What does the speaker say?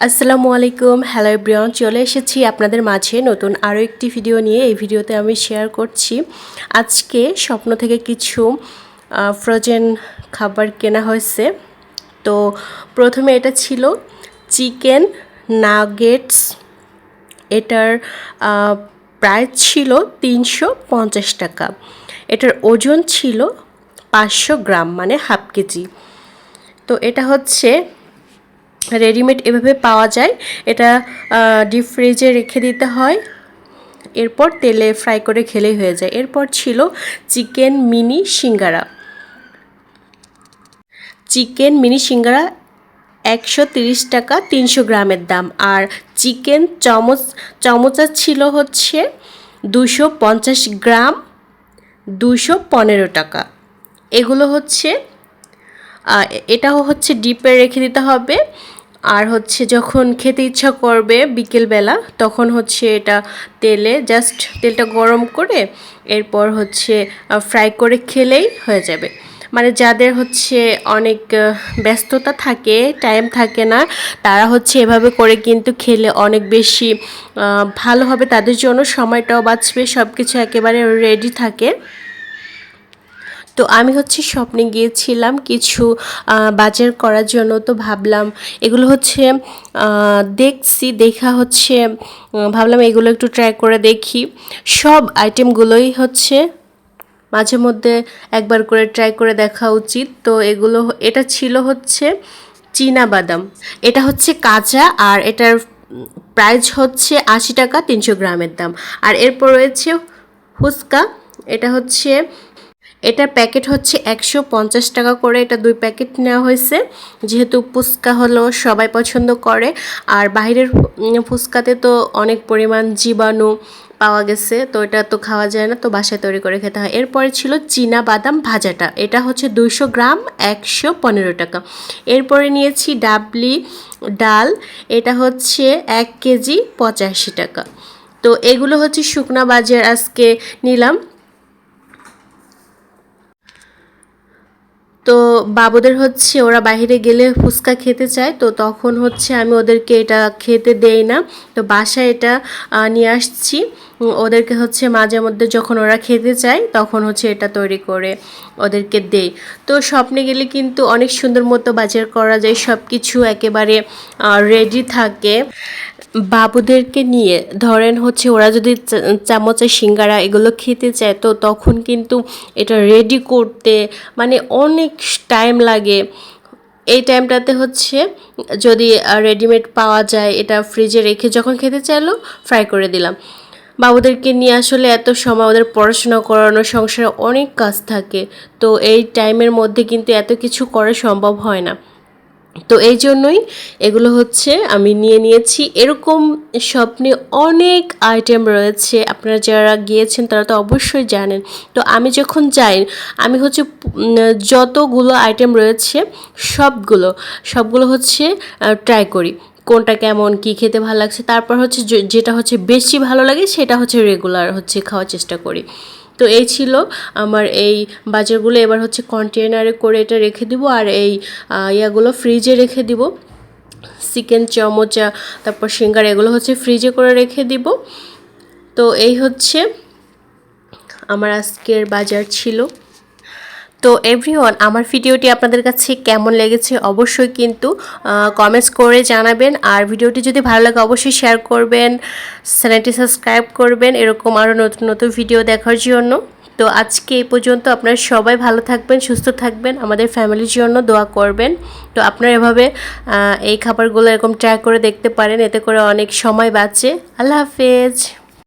আসসালামু আলাইকুম, hello everyone. চলে এসেছি আপনাদের মাঝে নতুন আরও একটি ভিডিও নিয়ে। এই ভিডিওতে আমি শেয়ার করছি আজকে স্বপ্ন থেকে কিছু ফ্রোজেন খাবার কেনা হয়েছে। তো প্রথমে এটা ছিল চিকেন নাগেটস। এটার প্রাইস ছিল 350 টাকা। এটার ওজন ছিল 500 গ্রাম, মানে হাফ কেজি। তো এটা হচ্ছে রেডিমেড এভাবে পাওয়া যায়। এটা ডিপ ফ্রিজে রেখে দিতে হয়, এরপর তেলে ফ্রাই করে খেলেই হয়ে যায়। এরপর ছিল চিকেন মিনি সিঙ্গারা। 130 টাকা, 300 গ্রামের দাম। আর চিকেন চামচা ছিল হচ্ছে 250 গ্রাম, 215 টাকা। এগুলো হচ্ছে এটাও হচ্ছে ডিপে রেখে দিতে হবে। আর হচ্ছে যখন খেতে ইচ্ছা করবে বিকেলবেলা, তখন হচ্ছে এটা তেলটা গরম করে এরপর হচ্ছে ফ্রাই করে খেলেই হয়ে যাবে। মানে যাদের হচ্ছে অনেক ব্যস্ততা থাকে, টাইম থাকে না, তারা হচ্ছে এভাবে করে কিন্তু খেলে অনেক বেশি ভালো হবে তাদের জন্য, সময়টাও বাঁচবে, সব কিছু একেবারে রেডি থাকে। তো আমি হচ্ছে স্বপ্নে গিয়েছিলাম কিছু বাজার করার জন্য। তো ভাবলাম এগুলো হচ্ছে ভাবলাম এগুলো একটু ট্রাই করে দেখি। সব আইটেমগুলোই হচ্ছে মাঝে মধ্যে একবার করে ট্রাই করে দেখা উচিত। তো এটা ছিল হচ্ছে চীনা বাদাম। এটা হচ্ছে কাঁচা, আর এটার প্রাইস হচ্ছে 80 টাকা, 300 গ্রামের দাম। আর এরপর রয়েছে ফুচকা। এটার প্যাকেট হচ্ছে 150 টাকা করে। এটা 2 প্যাকেট নেওয়া হয়েছে, যেহেতু ফুচকা হলো সবাই পছন্দ করে। আর বাইরের ফুচকাতে তো অনেক পরিমাণ জীবাণু পাওয়া গেছে, তো এটা তো খাওয়া যায় না, তো বাসায় তৈরি করে খেতে হয়। এরপরে ছিল চীনা বাদাম ভাজাটা। এটা হচ্ছে 200 গ্রাম, 115 টাকা। এরপরে নিয়েছি ডাবলি ডাল। এটা হচ্ছে 1 কেজি, 85 টাকা। তো এগুলো হচ্ছে শুকনা বাজার আজকে নিলাম। তো বাবুদের হচ্ছে ওরা বাইরে গেলে ফুচকা খেতে চায়, তো তখন হচ্ছে আমি ওদেরকে এটা খেতে দেই না। তো বাসায় এটা নিয়ে আসছি। ওদেরকে হচ্ছে মাঝে মধ্যে যখন ওরা খেতে চায় তখন হচ্ছে এটা তৈরি করে ওদেরকে দেই। তো স্বপ্নে গেলে কিন্তু অনেক সুন্দর মতো বাজার করা যায়, সব কিছু একেবারে রেডি থাকে। বাবুদেরকে নিয়ে ধরেন হচ্ছে ওরা যদি চামচের সিঙ্গারা এগুলো খেতে চায়, তো তখন কিন্তু এটা রেডি করতে মানে অনেক টাইম লাগে। এই টাইমটাতে হচ্ছে যদি রেডিমেড পাওয়া যায়, এটা ফ্রিজে রেখে যখন খেতে চাইলো ফ্রাই করে দিলাম। বাবুদেরকে নিয়ে আসলে এত সময়, ওদের পড়াশোনা করানো, সংসারে অনেক কাজ থাকে, তো এই টাইমের মধ্যে কিন্তু এত কিছু করা সম্ভব হয় না। তো এই জন্যই এগুলো হচ্ছে আমি নিয়েছি। এরকম স্বপ্নে অনেক আইটেম রয়েছে, আপনারা যারা গিয়েছেন তারা তো অবশ্যই জানেন। তো আমি যখন যাই, আমি হচ্ছে যতগুলো আইটেম রয়েছে সবগুলো হচ্ছে ট্রাই করি, কোনটা কেমন কি খেতে ভালো লাগছে। তারপর হচ্ছে যেটা হচ্ছে বেশি ভালো লাগে সেটা হচ্ছে রেগুলার হচ্ছে খাওয়ার চেষ্টা করি। তো এই ছিল আমার এই বাজারগুলো। এবার হচ্ছে কন্টেনারে করে এটা রেখে দিব, আর এই ইয়াগুলো ফ্রিজে রেখে দিব। চিকেন চামচা, তারপর সিঙ্গারা, এগুলো হচ্ছে ফ্রিজে করে রেখে দিব। তো এই হচ্ছে আমার আজকের বাজার ছিল। তো এভরিওয়ান, আমার ভিডিওটি আপনাদের কাছে কেমন লেগেছে অবশ্যই কিন্তু কমেন্টস করে জানাবেন। আর ভিডিওটি যদি ভালো লাগে অবশ্যই শেয়ার করবেন, চ্যানেলটি সাবস্ক্রাইব করবেন এরকম আরও নতুন নতুন ভিডিও দেখার জন্য। তো আজকে এই পর্যন্ত। আপনারা সবাই ভালো থাকবেন, সুস্থ থাকবেন, আমাদের ফ্যামিলির জন্য দোয়া করবেন। তো আপনারা এভাবে এই খাবারগুলো এরকম ট্রাই করে দেখতে পারেন, এতে করে অনেক সময় বাঁচে। আল্লাহ হাফেজ।